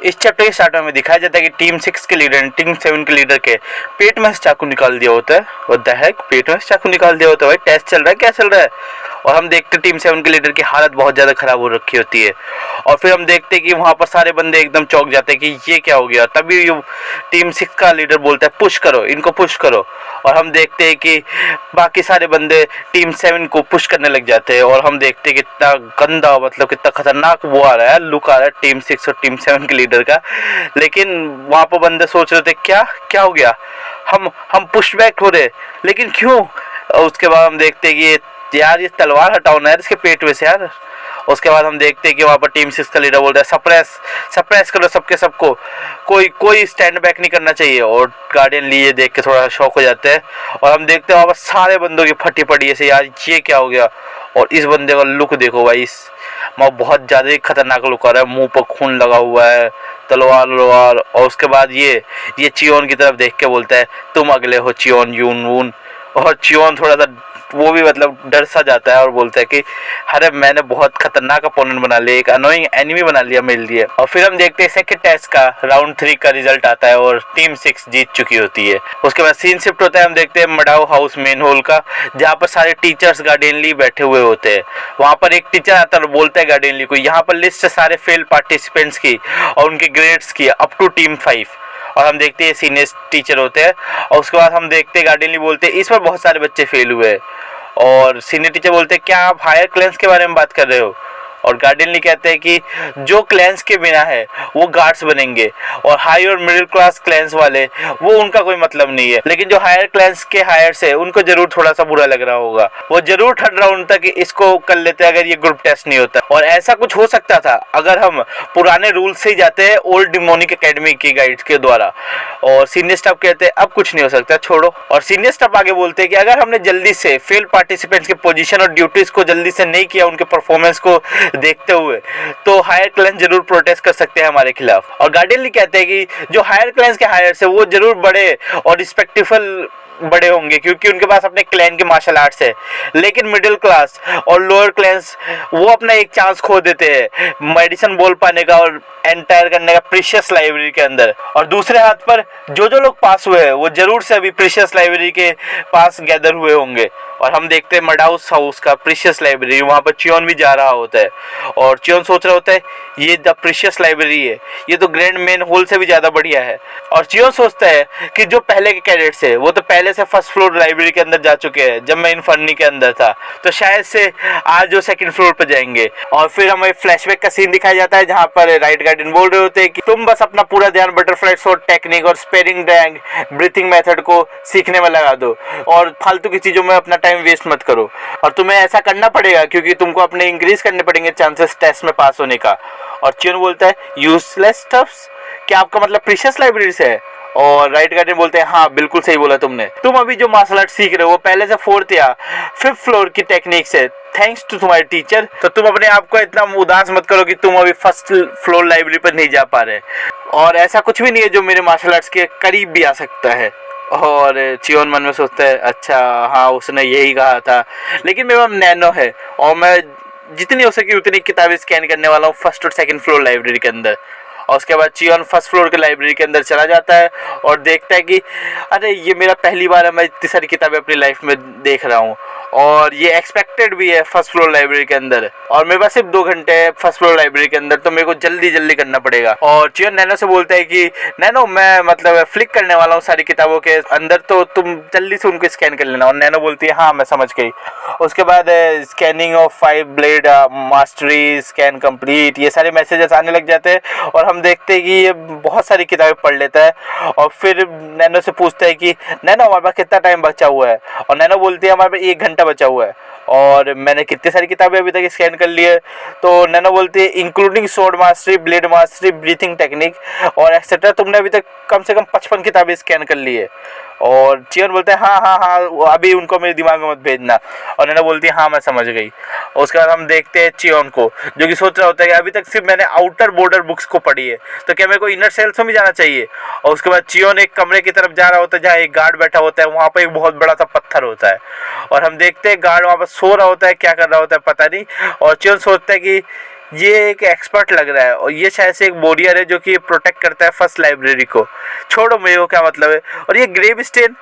इस चैप्टर के स्टार्ट में दिखाया जाता है कि टीम 6 के लीडर टीम 7 के लीडर के पेट में से चाकू निकाल दिया होता है। व्हाट द हेक, पेट में से चाकू निकाल दिया होता है? भाई टेस्ट चल रहा है, क्या चल रहा है? और हम देखते टीम 7 के लीडर की हालत बहुत ज़्यादा ख़राब हो रखी होती है। और फिर हम देखते हैं कि वहाँ पर सारे बंदे एकदम चौंक जाते हैं कि ये क्या हो गया। तभी टीम 6 का लीडर बोलता है पुश करो, इनको पुश करो। और हम देखते हैं कि बाकी सारे बंदे टीम 7 को पुश करने लग जाते हैं। और हम देखते हैं कितना गंदा, मतलब कितना खतरनाक वो आ रहा है, लुक आ रहा है टीम 6 और टीम 7 के लीडर का। लेकिन वहाँ पर बंदे सोच रहे थे क्या क्या हो गया, हम पुश बैक हो रहे, लेकिन क्यों? उसके बाद हम देखते हैं कि यार ये तलवार हटाओ ना यार इसके पेट में से यार। उसके बाद हम देखते हैं कि वहाँ पर टीम 6 का लीडर बोलता है सप्रेस करो सबके सबको, कोई स्टैंड बैक नहीं करना चाहिए। और गार्डियन ली ये देख के थोड़ा शॉक हो जाते हैं। और हम देखते हैं वहाँ पर सारे बंदों की फटी पड़ी है, यार ये क्या हो गया। और इस बंदे का लुक देखो भाई, इस बहुत ज़्यादा ही खतरनाक लुक आ रहा है, मुंह पर खून लगा हुआ है, तलवार। और उसके बाद ये चियोन की तरफ देख के बोलता है तुम अगले हो चियोन यून वून। और चियोन थोड़ा सा वो भी मतलब डर सा जाता है और बोलता है कि अरे मैंने बहुत खतरनाक अपोनेंट बना लिया, एक अनोइंग एनिमी बना लिया मेरे लिए। और फिर हम देखते हैं सेकंड टेस्ट का राउंड 3 का रिजल्ट आता है और टीम 6 जीत चुकी होती है। उसके बाद सीन शिफ्ट होता है, हम देखते हैं मडाओ हाउस मेन हॉल का, जहाँ पर सारे टीचर्स गार्डियनली बैठे हुए होते हैं। वहाँ पर एक टीचर आता है और बोलता है गार्डियनली को यहाँ पर लिस्ट है सारे फेल पार्टिसिपेंट्स की और उनके ग्रेड्स की अप टू टीम 5। और हम देखते हैं सीनियर टीचर होते हैं। और उसके बाद हम देखते हैं गार्डियनली बोलते हैं इस पर बहुत सारे बच्चे फेल हुए हैं। और सीनियर टीचर बोलते हैं क्या आप हायर क्लास के बारे में बात कर रहे हो? और गार्डियनली कहते हैं कि जो क्लैंस के बिना है वो गार्ड्स बनेंगे, और हाई और मिडिल क्लास क्लैंस वाले वो उनका कोई मतलब नहीं है, लेकिन जो हायर क्लैंस के हायर्स है उनको जरूर थोड़ा सा बुरा लग रहा होगा, वो जरूर थर्ड राउंड तक इसको कर लेते अगर ये ग्रुप टेस्ट नहीं होता। और ऐसा कुछ हो सकता था अगर हम पुराने रूल से ही जाते हैं ओल्ड डिमोनिक एकेडमी की गाइड्स के द्वारा। और सीनियर स्टाफ कहते हैं अब कुछ नहीं हो सकता, छोड़ो। और सीनियर स्टाफ आगे बोलते हैं कि अगर हमने जल्दी से फेल पार्टिसिपेंट्स के पोजीशन और ड्यूटीज को जल्दी से नहीं किया उनके परफॉर्मेंस को देखते हुए, तो हायर क्लास जरूर प्रोटेस्ट कर सकते हैं हमारे खिलाफ। और गार्डियनली कहते हैं कि जो हायर क्लास के हायर्स है वो जरूर बड़े और रिस्पेक्टफुल बड़े होंगे क्योंकि उनके पास अपने क्लैन के मार्शल आर्ट्स है, लेकिन मिडिल क्लास और लोअर क्लास वो अपना एक चांस खो देते हैं मेडिसिन बोल पाने का और एंटायर करने का प्रीशियस लाइब्रेरी के अंदर। और दूसरे हाथ पर जो लोग पास हुए हैं वो जरूर से अभी प्रीशियस लाइब्रेरी के पास गैदर हुए होंगे। और हम देखते हैं मडाउस हाउस का प्रीशियस लाइब्रेरी, वहाँ पर चियोन भी जा रहा होता है और चियोन सोच रहा होता है ये द प्रीशियस लाइब्रेरी है, ये तो ग्रैंड मेन हॉल से भी ज़्यादा बढ़िया है। और चियोन सोचता है कि जो पहले के कैडेट्स है वो तो पहले से फर्स्ट फ्लोर लाइब्रेरी के अंदर जा चुके हैं जब मैं इन्फर्नी के अंदर था, तो शायद से आज वो सेकंड फ्लोर पर जाएंगे। और फिर हमें फ्लैशबैक का सीन दिखाया जाता है जहाँ पर राइट गार्डियन बोल रहे होते हैं कि तुम बस अपना पूरा ध्यान बटरफ्लाई शॉट टेक्निक और स्पेरिंग ड्रैग ब्रीथिंग मेथड को सीखने में लगा दो और फालतू की चीज़ों में अपना टाइम वेस्ट मत करो। और तुम्हें ऐसा करना पड़ेगा क्योंकि तुमको अपने इंक्रीज करने पड़ेंगे चांसेस टेस्ट में पास होने का। और चियोन बोलता है यूजलेस स्टफ्स, क्या आपका मतलब प्रीशियस लाइब्रेरी से है? और राइट गार्डियन बोलते हैं हाँ बिल्कुल सही बोला तुमने, तुम अभी जो मार्शल आर्ट सीख रहे हो वो पहले से 4th या 5th फ्लोर की टेक्निक से, थैंक्स टू तुम्हारे टीचर। तो तुम अपने आप को इतना उदास मत करो कि तुम अभी फर्स्ट फ्लोर लाइब्रेरी पर नहीं जा पा रहे, और ऐसा कुछ भी नहीं है जो मेरे मार्शल आर्ट्स के करीब भी आ सकता है। और चियोन मन में सोचता है अच्छा हाँ उसने यही कहा था, लेकिन मेरा नैनो है और मैं जितनी हो सके उतनी किताबें स्कैन करने वाला हूँ 1st और 2nd फ्लोर लाइब्रेरी के अंदर। और उसके बाद चियोन 1st फ्लोर के लाइब्रेरी के अंदर चला जाता है और देखता है कि अरे ये मेरा पहली बार है, मैं इतनी सारी किताबें अपनी लाइफ में देख रहा हूँ और ये एक्सपेक्टेड भी है 1st फ्लोर लाइब्रेरी के अंदर, और मेरे पास सिर्फ 2 घंटे 1st फ्लोर लाइब्रेरी के अंदर, तो मेरे को जल्दी करना पड़ेगा। और चियोन नैनो से बोलता है कि नैनो मैं मतलब फ्लिक करने वाला हूँ सारी किताबों के अंदर, तो तुम जल्दी से उनको स्कैन कर लेना। और नैनो बोलती है हाँ मैं समझ गई। उसके बाद scanning of 5 blade mastery scan complete, ये सारे मैसेजेस आने लग जाते हैं और हम देखते हैं कि ये बहुत सारी किताबें पढ़ लेता है। और फिर नैनो से पूछता है कि नैनो हमारे पास कितना टाइम बचा हुआ है? और नैनो बोलती है हमारे पास 1 घंटा बचा हुआ है और मैंने कितनी सारी किताबें अभी तक स्कैन कर ली है? तो नैनो बोलती है including sword mastery, blade mastery, breathing technique और एक्सेट्रा, तुमने अभी तक कम से कम 55 किताबें स्कैन कर ली है। और चियोन बोलते हैं हाँ अभी उनको मेरे दिमाग में मत भेजना। और नैनो बोलती है हाँ मैं समझ गई। उसके बाद हम देखते हैं चियोन को जो कि सोच रहा होता है कि अभी तक सिर्फ मैंने आउटर बॉर्डर बुक्स को पढ़ी है, तो क्या मेरे को इनर सेल्स में भी जाना चाहिए? और उसके बाद चियोन एक कमरे की तरफ जा रहा होता है जहाँ एक गार्ड बैठा होता है, वहाँ पर एक बहुत बड़ा सा पत्थर होता है और हम देखते हैं गार्ड वहाँ पर सो रहा होता है, क्या कर रहा होता है पता नहीं। और चियोन सोचता है कि ये एक एक्सपर्ट लग रहा है और ये शायद से एक वॉरियर है जो कि प्रोटेक्ट करता है फर्स्ट लाइब्रेरी को। छोड़ो मेरे को क्या मतलब है। और ये ग्रेव स्टेन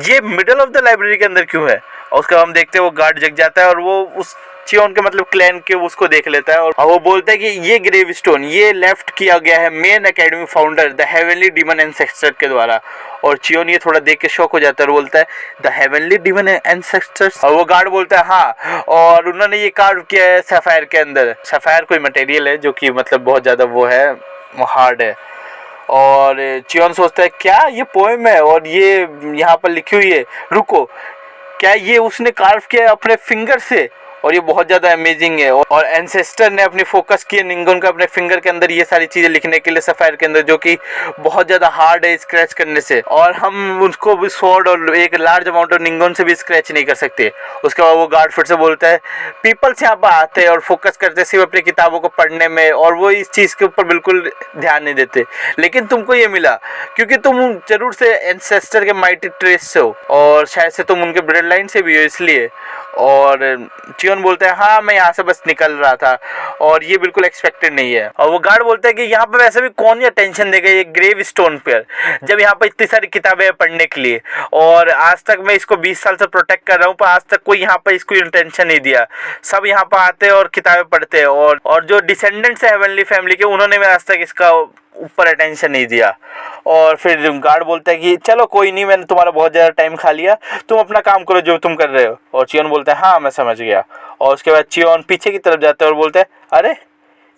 ये मिडल ऑफ द लाइब्रेरी के अंदर क्यों है। और उसका हम देखते हैं वो गार्ड जग जाता है और वो उस चियोन के मतलब क्लैन के उसको देख लेता है और वो बोलता है कि ये ग्रेव स्टोन ये लेफ्ट किया गया है main academy founder the heavenly demon ancestor के द्वारा। और चियोन ये थोड़ा देख के शॉक हो जाता है और बोलता है द हेवनली डीमन एंसेस्टर्स। और वो गार्ड बोलता है हाँ, और उन्होंने ये कार्व किया है सफायर के अंदर। सफायर कोई मटेरियल है जो कि मतलब बहुत ज़्यादा वो है, हार्ड है। और चियोन सोचता है क्या ये पोएम है और ये यहाँ पर लिखी हुई है, रुको क्या ये उसने कार्व किया है अपने फिंगर से। और ये बहुत ज़्यादा अमेजिंग है। और एंसेस्टर ने अपनी फोकस किया निंगन का अपने फिंगर के अंदर ये सारी चीज़ें लिखने के लिए सफायर के अंदर, जो कि बहुत ज़्यादा हार्ड है स्क्रैच करने से। और हम उसको भी स्वॉर्ड और एक लार्ज अमाउंट ऑफ निंगन से भी स्क्रैच नहीं कर सकते। उसके बाद वो गार्ड फिर से बोलता है पीपल्स यहाँ पर आते हैं और फोकस करते सिर्फ अपनी किताबों को पढ़ने में और वो इस चीज़ के ऊपर बिल्कुल ध्यान नहीं देते, लेकिन तुमको ये मिला क्योंकि तुम जरूर से एंसेस्टर के माइटी ट्रेस से हो और शायद से तुम उनके ब्लड लाइन से भी हो इसलिए। और चियोन बोलता है हाँ मैं यहाँ से बस निकल रहा था और ये बिल्कुल एक्सपेक्टेड नहीं है। और वो गार्ड बोलता है कि यहाँ पे वैसे भी कौन ये टेंशन देगा ये ग्रेव स्टोन पर, जब यहाँ पे इतनी सारी किताबें हैं पढ़ने के लिए और आज तक मैं इसको 20 साल से प्रोटेक्ट कर रहा हूँ पर आज तक कोई यहाँ पे इसको टेंशन नहीं दिया। सब यहाँ पे आते हैं और किताबें पढ़ते हैं और जो डिसेंडेंट्स है हेवनली फैमिली के उन्होंने भी आज तक इसका ऊपर अटेंशन नहीं दिया। और फिर गार्ड बोलता है कि चलो कोई नहीं, मैंने तुम्हारा बहुत ज़्यादा टाइम खा लिया, तुम अपना काम करो जो तुम कर रहे हो। और चियोन बोलता है हाँ मैं समझ गया। और उसके बाद चियोन पीछे की तरफ जाता है और बोलता है अरे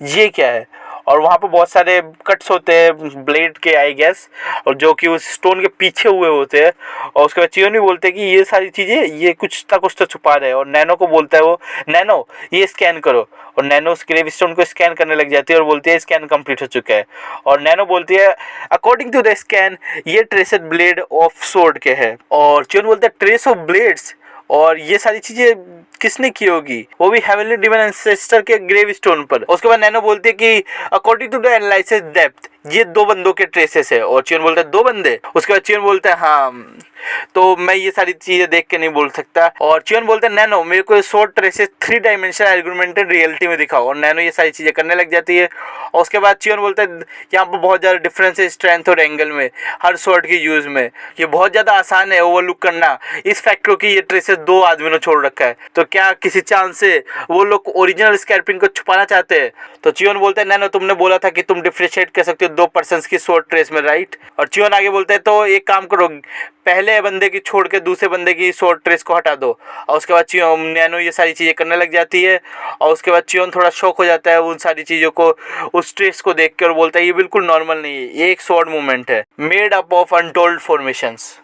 ये क्या है। और वहाँ पर बहुत सारे कट्स होते हैं ब्लेड के आई गेस, और जो कि उस स्टोन के पीछे हुए होते हैं। और उसके बाद चियोन भी बोलते हैं कि ये सारी चीज़ें ये कुछ तो छुपा रहे हैं। और नैनो को बोलता है वो नैनो ये स्कैन करो। और नैनो उस ग्रेव स्टोन को स्कैन करने लग जाती है और बोलती है स्कैन कंप्लीट हो चुका है। और नैनो बोलती है अकॉर्डिंग टू द स्कैन ये ट्रेसेड ब्लेड ऑफ सोर्ड के है। और चियोन बोलता है ट्रेस ऑफ ब्लेड्स, और ये सारी चीजें किसने की होगी, वो भी हेवनली डिवाइन एंसेस्टर के ग्रेव स्टोन पर। उसके बाद नैनो बोलती है कि according to the analysis depth ये 2 बंदों के ट्रेसेस है। और चियोन बोलता है 2 बंदे। उसके बाद चियोन बोलता है हाँ तो मैं ये सारी चीजें देख के नहीं बोल सकता। और चियोन बोलता है नैनो मेरे को short traces 3 dimensional augmented reality में दिखाओ। और नैनो ये सारी चीजें करने लग जाती है। और उसके बाद चियोन बोलता है यहाँ पर बहुत ज़्यादा डिफरेंस है स्ट्रेंथ और एंगल में हर शॉर्ट की यूज़ में, ये बहुत ज़्यादा आसान है ओवरलुक करना इस फैक्ट को कि ये ट्रेसेस 2 आदमियों ने छोड़ रखा है। तो क्या किसी चांस से वो लोग ओरिजिनल स्कैल्पिंग को छुपाना चाहते हैं। तो चियोन बोलता है नैनो तुमने बोला था कि तुम डिफरेंशिएट कर सकते हो 2 पर्सन्स की शॉर्ट ट्रेस में, राइट। और चियोन आगे बोलता है तो एक काम करो पहले बंदे की छोड़ के दूसरे बंदे की शॉर्ट ट्रेस को हटा दो। और उसके बाद चियोन नैनो ये सारी चीज़ें करने लग जाती है। और उसके बाद चियोन थोड़ा शॉक हो जाता है उन सारी चीज़ों को उस ट्रेस को देख कर, और बोलता है ये बिल्कुल नॉर्मल नहीं है, ये एक शॉर्ट मूवमेंट है made up of untold formations.